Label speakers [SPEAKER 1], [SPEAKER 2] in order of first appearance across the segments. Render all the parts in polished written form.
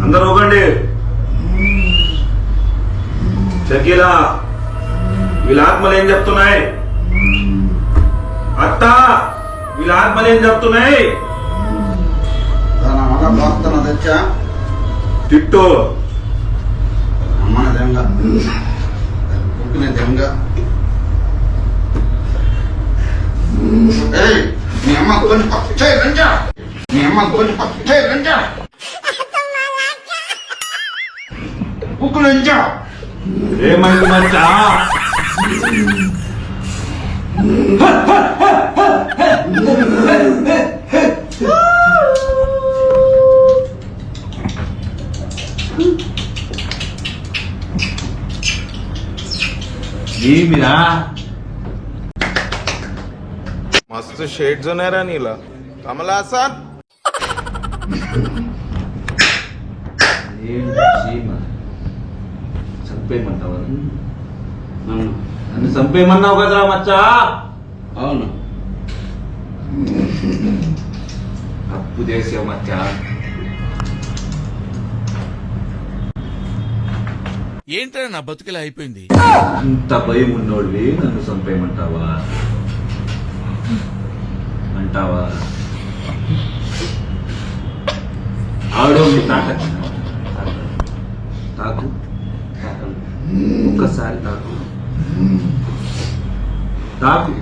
[SPEAKER 1] అందరూ ఊగండి. షకీలా వీళ్ళ ఆత్మలు ఏం చెప్తున్నాయి? అత్త వీళ్ళ ఆత్మలు ఏం చెప్తున్నాయి?
[SPEAKER 2] తెచ్చా
[SPEAKER 1] తిట్టు
[SPEAKER 2] అమ్మన దెంగ పుట్టిన దెంగ. మీ అమ్మ కొంచెం పప్పు చేయి రంజా. మీ అమ్మ కొంచెం పప్పు చేయి రంజా. ఉక్కు రంజా.
[SPEAKER 1] ఏమైంది మచ్చా? ఏమిరా
[SPEAKER 3] मस्त शेड्स नाही राणीला कमला असा
[SPEAKER 1] చంపేయమంటావా? నన్ను చంపేయమన్నావు కదరా మచ్చా.
[SPEAKER 2] అవును,
[SPEAKER 1] తప్పు చేసావు మచ్చా.
[SPEAKER 4] ఏంట్రా నా బతుకులా అయిపోయింది.
[SPEAKER 1] ఇంత భయం ఉన్నోడివి నన్ను చంపేయమంటావా? అంటావా? ఆడో తాకు తాకు ఒక్కసారి తాకు తాకు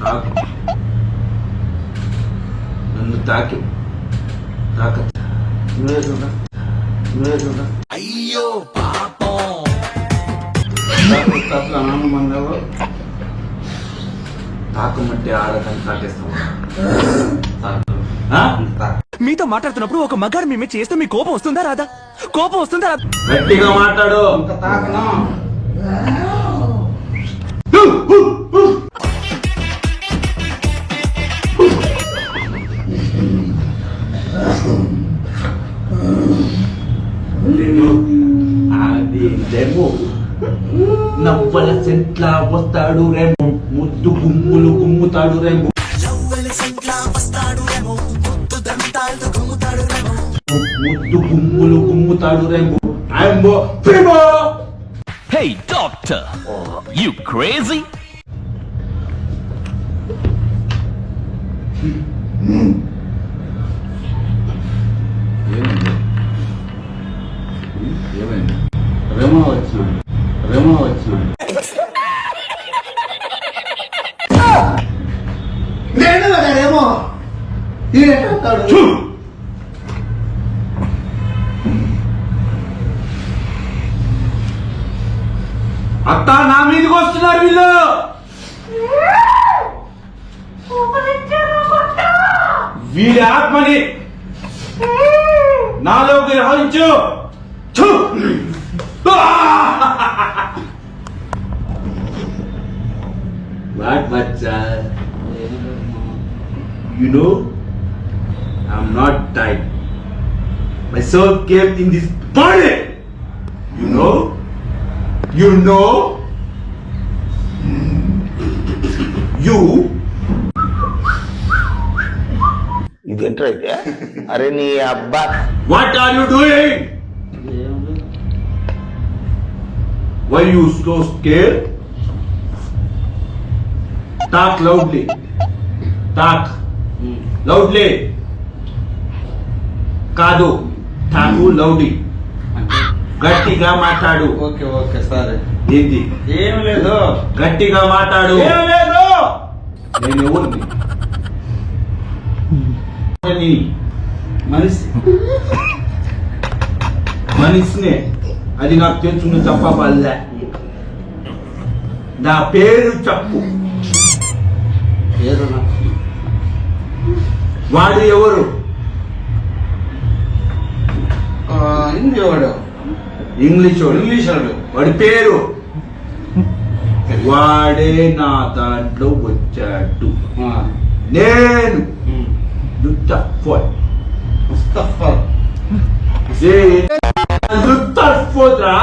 [SPEAKER 1] తాకు నన్ను తాకి తాక
[SPEAKER 4] అయ్యో పాపం.
[SPEAKER 2] ఆనందమండలో
[SPEAKER 1] తాకమంటే ఆడదని తాకేస్తావా?
[SPEAKER 5] మీతో మాట్లాడుతున్నప్పుడు ఒక మగాడు మీ మీద చేస్తే మీ కోపం వస్తుందా రాదా? కోపం వస్తుందా రాదా?
[SPEAKER 1] గట్టిగా మాట్లాడు.
[SPEAKER 2] ఇంకా తాకనా?
[SPEAKER 1] అది డెమో. నవ్వల సెంట్లా వస్తాడు రేమో, ముద్దు గుమ్ములు గుమ్ముతాడు రేమో, ముద్దు గుమ్ములు గుమ్ముతాడు రేమో. ఐఎమ్ ప్రేమో.
[SPEAKER 5] Hey doctor, you crazy?
[SPEAKER 1] ఏమైంది?
[SPEAKER 2] రెమో వచ్చినాడు, రెమో వచ్చినాడు. నేను కదా రెమో. ఈడెట్టాడు
[SPEAKER 1] అత్త నా మీదకి వస్తున్నారు వీళ్ళు. వీడి ఆత్మని నాలోకి రహించు. What bacha? You know, I'm not died. My soul came in this body. You know? You know? You?
[SPEAKER 3] ఇదేంట్రా అయితే? అరే నీ అబ్బా
[SPEAKER 1] What are you doing? Why you so scared? Talk loudly. Talk loudly. కాదు, తాకు లౌడీ. గట్టిగా మాట్లాడు.
[SPEAKER 2] ఓకే ఓకే సరే.
[SPEAKER 1] ఏంటి?
[SPEAKER 2] ఏం లేదు.
[SPEAKER 1] గట్టిగా మాట్లాడు.
[SPEAKER 2] ఏం లేదు.
[SPEAKER 1] నేను ఎవరిని?
[SPEAKER 2] మనిషి
[SPEAKER 1] మనిషినే. అది నాకు తెలుసు, చెప్పబల్లే. నా పేరు చెప్పు.
[SPEAKER 2] పేరు
[SPEAKER 1] వాడు ఎవరు?
[SPEAKER 2] హిందీ వాడు.
[SPEAKER 1] ఇంగ్లీష్ వాడు.
[SPEAKER 2] ఇంగ్లీష్ వాడు.
[SPEAKER 1] వాడి పేరు వాడే నా దాంట్లో వచ్చాడు. నేను the foot.
[SPEAKER 2] Mustafa
[SPEAKER 1] The foot రా.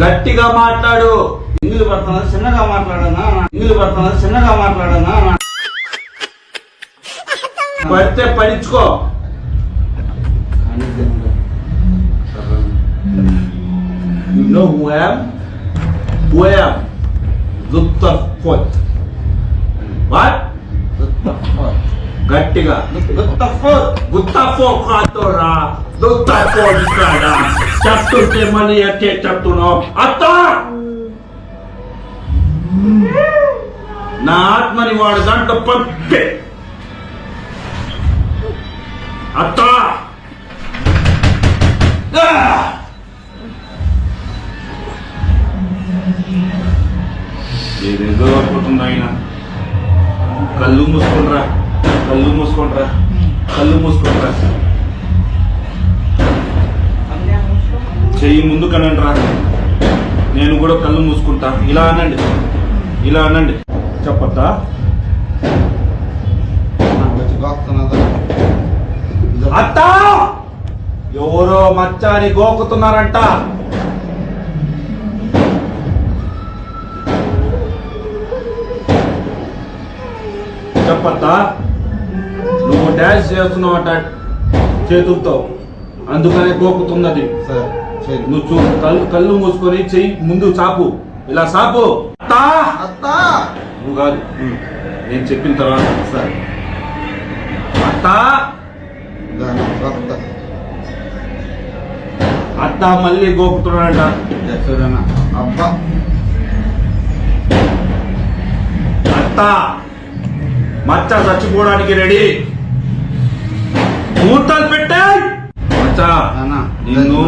[SPEAKER 1] గట్టిగా మాట్లాడు.
[SPEAKER 2] ఇంగిలి పడుతున్నా చిన్నగా మాట్లాడనా ఇంగిలి పడుతున్నా చిన్నగా మాట్లాడనా
[SPEAKER 1] పడితే పడించుకో. You know who I am? Who I am? The foot. What? గట్టిగా గుత్తఫో కాదురా. గుత్తఫో ఇక్కడ చెప్తుంటే మళ్ళీ ఎట్టే చెప్తున్నావు అత్త. నా ఆత్మని వాడు దాంట్లో పంపే అత్త. ఏదేదో అయిపోతుంది ఆయన. కళ్ళు మూసుకుంట్రా, కళ్ళు మూసుకుంట్రా, కళ్ళు మూసుకుంట్రా. చెయ్యి ముందు కనండిరా. నేను కూడా కళ్ళు మూసుకుంటా. ఇలా అనండి, ఇలా అనండి. చెప్పొద్దా? అత్త, ఎవరో మచ్చాని గోకుతున్నారంట. చెప్పొద్దా? నువ్వు డాన్స్ చేస్తున్నావట చేతులతో, అందుకనే గోకుతున్నది. నువ్వు కళ్ళు మూసుకొని చెయ్యి ముందు చాపు, ఇలా చాపు.
[SPEAKER 2] అత్తా
[SPEAKER 1] నువ్వు కాదు, నేను చెప్పిన తర్వాత. సరే అత్త, అత్త మళ్ళీ గోకుతున్నాడంట.
[SPEAKER 2] అబ్బా
[SPEAKER 1] అత్త మచ్చ చచ్చిపోవడానికి రెడీ. ముహూర్తాలు పెట్టే మచ్చ నిన్ను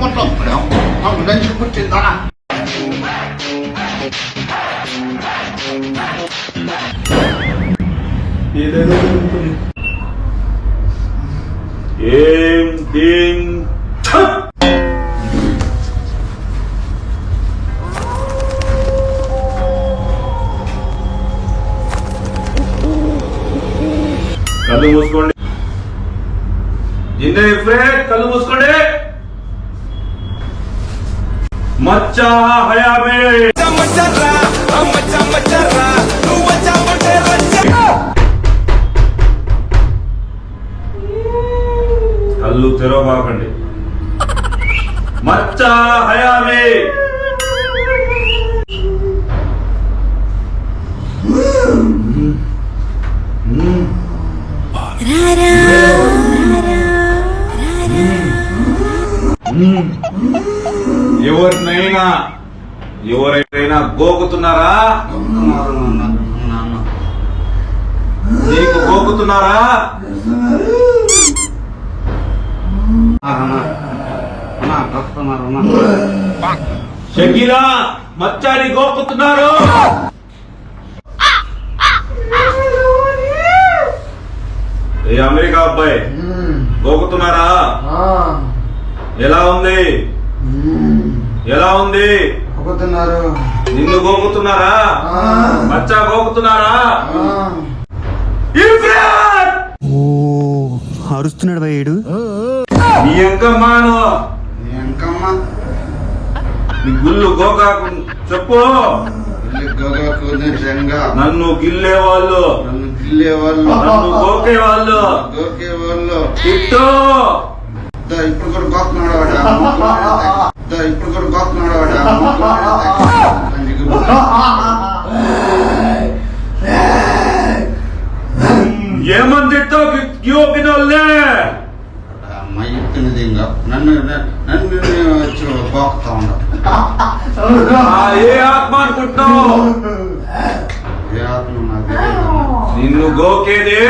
[SPEAKER 2] పట్టుకొని లంచ్ పుట్టిందా
[SPEAKER 1] ఏదేదో జరుగుతుంది. ఏం దీం ఛప్. కళ్ళు మూసుకోండి. జిందే ఫ్రెండ్, కళ్ళు మూసుకోండి. మచ్చా హయామే కళ్ళు తెరవబాకండి. మచ్చా హయామే ఎవరైనా గోకుతున్నారా? నీకు గోకుతున్నారా? షకీలా మచ్చాని గోకుతున్నారు. ఏ అమెరికా అబ్బాయి గోకుతున్నారా? ఎలా ఉంది? ఎలా ఉంది? నిన్ను గోకుతున్నారా? మచ్చా గోకుతున్నారా?
[SPEAKER 5] అరుస్తున్నాడు భయ్యుడు.
[SPEAKER 1] నీ ఎంకమ్మాను నీ గుళ్ళు గోకాకు చెప్పు. నన్ను గిల్లే వాళ్ళు, నన్ను గోకే వాళ్ళు తిట్టు.
[SPEAKER 2] ఇప్పుడు కూడా గోకున్నాడు ఇప్పుడు కూడా గోకున్నాడు
[SPEAKER 1] ఏమని తిట్టావు? గోకిన వాళ్ళే
[SPEAKER 2] అమ్మాయి ఇచ్చినది ఇంకా నన్ను వచ్చి గోకుతా ఉండవు.
[SPEAKER 1] ఏ ఆత్మ అనుకుంటున్నావు?
[SPEAKER 2] ఏ ఆత్మ నాకు
[SPEAKER 1] నిన్ను గోకేది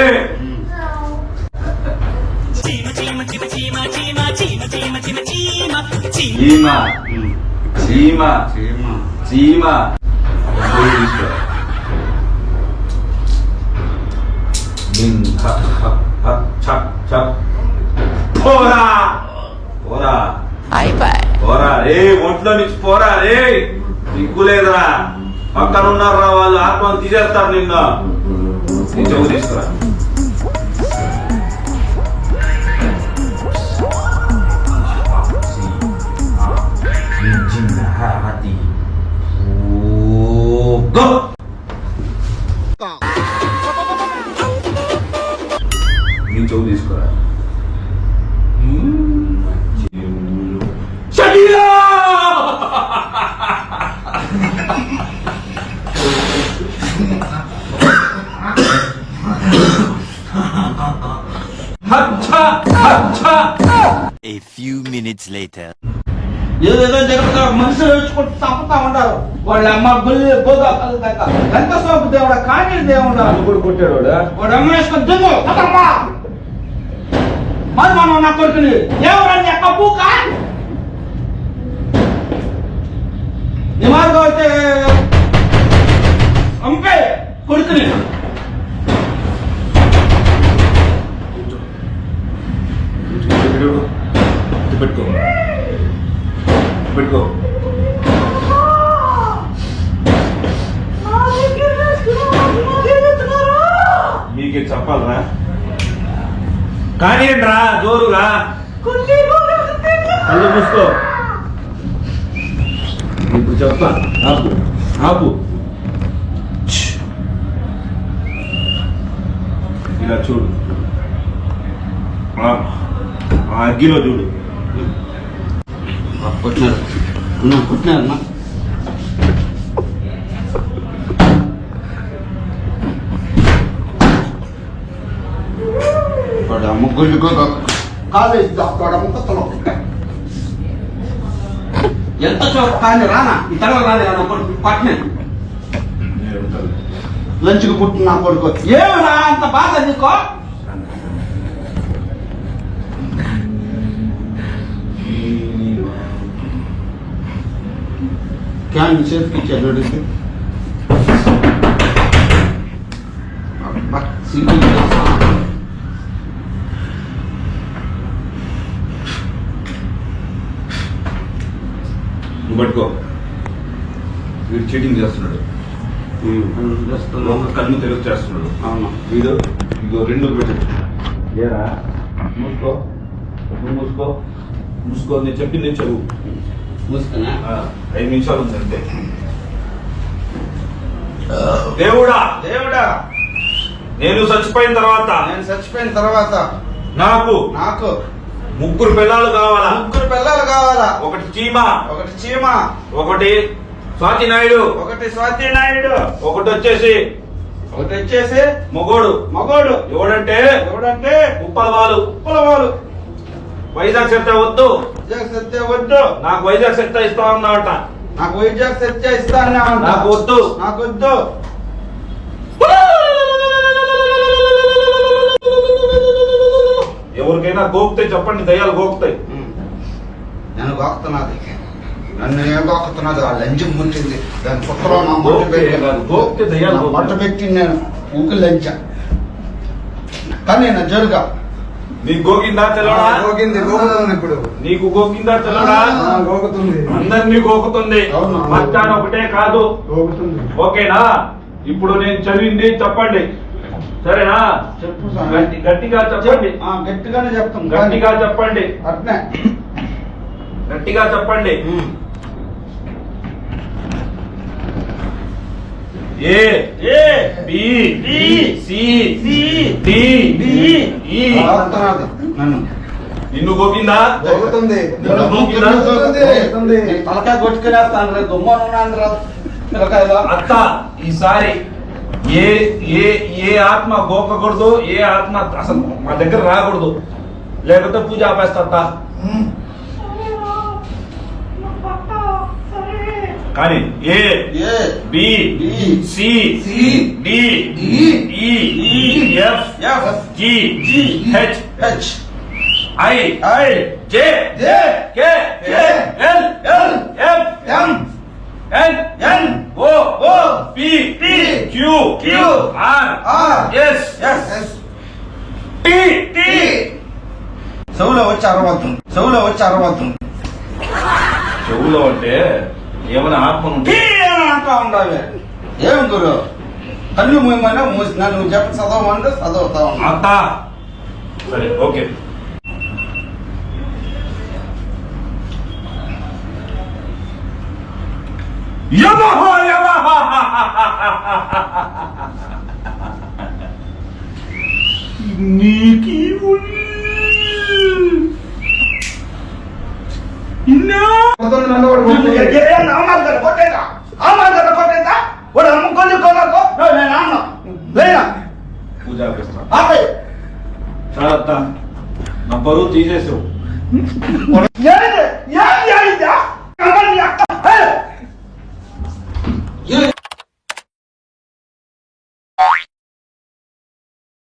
[SPEAKER 1] చీమ చీమ చీమ. పోరా పోరా పోరా రే, ఒంట్లో నుంచి పోరా రే. దిక్కులేదురా. పక్కన ఉన్నారా వాళ్ళు ఆత్మలు తీసేస్తారు నిన్న. నీ చెవు తీసుకురా. నీ చెవు తీసుకురా. శరీరా
[SPEAKER 6] A few minutes later.
[SPEAKER 2] ఏదేదో జరుగుతా మనుషులు వచ్చుకుంటూ తప్పుతా ఉంటారు. వాళ్ళ అమ్మ గుళ్ళు పోగా కలుగుతాక ఎంత సోపు దేవుడా కానీ దేవుడా
[SPEAKER 1] కూడా కొట్టాడు
[SPEAKER 2] వాడు అమ్మ వేసుకొని దిగు తప్పమ్మా. మరి మనం నా కొడుకుని ఎవరని ఎక్క పూక నిమార్గం అయితే అంపే కొడుకుని
[SPEAKER 1] పెట్టుకో పెట్టుకో. మీకే చెప్పాలరా కానీ రా జోరుగా కళ్ళు మూసుకో. ఇప్పుడు చెప్తా ఆపు ఆపు. ఇలా చూడు ఆ అగ్గిలో చూడు.
[SPEAKER 2] కొట్టినారు కొట్టినారమ్మా. వాడు అమ్మ గుళ్ళు కాలేజ్ వాడు అమ్మ కొత్తలో ఎంత చోటు కానీ రానా ఈ తర్వాత రాని నా కొడుకు పట్టినాను లంచ్కి పుట్టిన నా కొడుకు ఏమన్నా అంత బాధ నీకో. క్యాన్ చేతికి ఇచ్చాడు అడిగితే
[SPEAKER 1] నువ్వు పట్టుకో. వీడు చీటింగ్ చేస్తున్నాడు. కళ్ళు తెలుగు చేస్తున్నాడు.
[SPEAKER 2] అవును
[SPEAKER 1] వీడు ఇగో రెండు పెట్టు. ఏరా మూసుకో నువ్వు మూసుకో మూసుకో. నేను చెప్పింది చదువు.
[SPEAKER 2] మూసుకున్నా
[SPEAKER 1] 5 నిమిషాలు ఉంది అంతే. దేవుడా
[SPEAKER 2] దేవుడా
[SPEAKER 1] నేను చచ్చిపోయిన తర్వాత
[SPEAKER 2] నేను చచ్చిపోయిన తర్వాత
[SPEAKER 1] నాకు
[SPEAKER 2] నాకు
[SPEAKER 1] 3 పిల్లలు కావాలా.
[SPEAKER 2] 3 పిల్లలు కావాలా.
[SPEAKER 1] ఒకటి చీమ,
[SPEAKER 2] ఒకటి చీమ,
[SPEAKER 1] ఒకటి స్వాతి నాయుడు,
[SPEAKER 2] ఒకటి స్వాతి నాయుడు,
[SPEAKER 1] ఒకటి వచ్చేసి మొగోడు.
[SPEAKER 2] మగోడు
[SPEAKER 1] ఎవడంటే
[SPEAKER 2] ఎవడంటే
[SPEAKER 1] ఉప్పలవాలు.
[SPEAKER 2] ఉప్పలవాలు.
[SPEAKER 1] వైజాగ్ సెత్తా వద్దు,
[SPEAKER 2] వైజాగ్ సత్య వద్దు.
[SPEAKER 1] నాకు వైజాగ్ సెత్తా ఇస్తా ఉన్నావట.
[SPEAKER 2] నాకు వైజాగ్ సత్య ఇస్తాను.
[SPEAKER 1] నాకు వద్దు.
[SPEAKER 2] నాకు వద్దు.
[SPEAKER 1] ఎవరికైనా గోకుతాయి చెప్పండి. దయ్యాలు గోకుతాయి.
[SPEAKER 2] నేను గోకుతున్నది. నన్ను ఏం గోకుతున్నది ఆ లంచం ముట్టింది. దాని పుట్టలో నా
[SPEAKER 1] గోక్తే దయ్యాలు గోకుతాయి.
[SPEAKER 2] మట్ట పెట్టి నేను ఊకి లంచ కానీ నా జరుగా
[SPEAKER 1] నీకు గోకిందా తెలవడా?
[SPEAKER 2] గోకింది గోకుతుంది ఇప్పుడు.
[SPEAKER 1] నీకు గోకిందా తెలవడా?
[SPEAKER 2] గోకుతుంది.
[SPEAKER 1] అందరినీ గోకుతుంది.
[SPEAKER 2] అవును.
[SPEAKER 1] మధ్యాహ్నం ఒకటే కాదు.
[SPEAKER 2] గోకుతుంది.
[SPEAKER 1] ఓకేనా? ఇప్పుడు నేను చదివింది చెప్పండి. సరేనా?
[SPEAKER 2] చెప్పు
[SPEAKER 1] గట్టిగా చెప్పండి.
[SPEAKER 2] గట్టిగానే చెప్తాం.
[SPEAKER 1] గట్టిగా చెప్పండి.
[SPEAKER 2] అట్నే
[SPEAKER 1] గట్టిగా చెప్పండి. ఏ బి సి డి ఈ.
[SPEAKER 2] నన్ను
[SPEAKER 1] నిన్ను గోకిందా?
[SPEAKER 2] గోకుతుంది. తలకాయ కొట్టుకునేస్తాను రే. దుమ్మనున్నాను రా పిల్లకాయలో.
[SPEAKER 1] అత్త ఈసారి ఏ ఏ ఏ ఆత్మ గోకకూడదు. ఏ ఆత్మ అసలు మా దగ్గర రాకూడదు. లేకపోతే పూజ ఆపేస్తా. కానీ A B C D E F G H I J K L F N O P Q R S T.
[SPEAKER 2] చెవులో వచ్చి అరవద్దు. చెవులో వచ్చి అరవద్దు.
[SPEAKER 1] చెవులో అంటే ఏమైనా ఆత్మ ఉంటే
[SPEAKER 2] అంటా ఉండవు ఏం గురు కళ్ళు మూయమన్నా మూసినా నువ్వు చెప్పి చదవమంటే చదువుతా ఉన్నా
[SPEAKER 1] అత్త సరే ఓకే యమహ యమహ నీకి
[SPEAKER 2] వాడు అమ్ముకొని కొనకో నేను అన్న లేదా
[SPEAKER 1] పూజ చేస్తా
[SPEAKER 2] ఆపే
[SPEAKER 1] చాలా అత్త నా బరువు తీసేసావు
[SPEAKER 2] ఏంది?